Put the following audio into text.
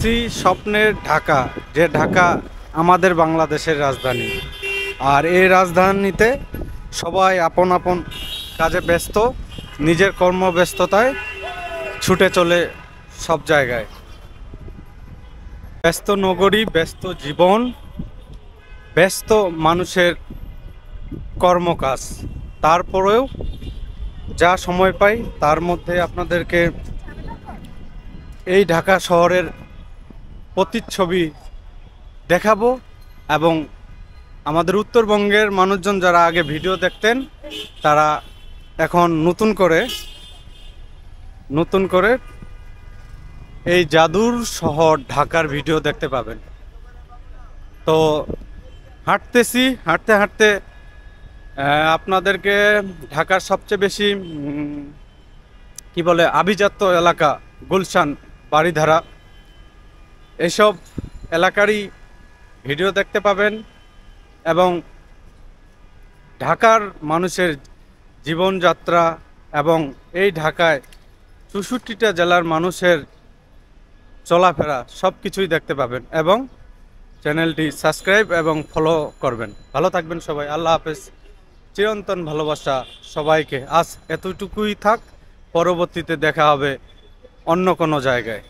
আসছি স্বপ্নের ঢাকা, যে ঢাকা আমাদের বাংলাদেশের রাজধানী। আর এই রাজধানীতে সবাই আপন আপন কাজে ব্যস্ত, নিজের কর্মব্যস্ততায় ছুটে চলে সব জায়গায়। ব্যস্ত নগরী, ব্যস্ত জীবন, ব্যস্ত মানুষের কর্মকাজ। তারপরেও যা সময় পাই তার মধ্যে আপনাদেরকে এই ঢাকা শহরের প্রতিচ্ছবি দেখাবো। এবং আমাদের উত্তরবঙ্গের মানুষজন যারা আগে ভিডিও দেখতেন, তারা এখন নতুন করে এই জাদুর শহর ঢাকার ভিডিও দেখতে পাবেন। তো হাঁটতে হাঁটতে আপনাদেরকে ঢাকার সবচেয়ে বেশি কি বলে আভিজাত্য এলাকা গুলশান, বারিধারা, এসব এলাকারই ভিডিও দেখতে পাবেন। এবং ঢাকার মানুষের জীবনযাত্রা এবং এই ঢাকায় 64টা জেলার মানুষের চলাফেরা সব কিছুই দেখতে পাবেন। এবং চ্যানেলটি সাবস্ক্রাইব এবং ফলো করবেন। ভালো থাকবেন সবাই, আল্লাহ হাফেজ। চিরন্তন ভালোবাসা সবাইকে। আজ এতটুকুই থাক, পরবর্তীতে দেখা হবে অন্য কোনো জায়গায়।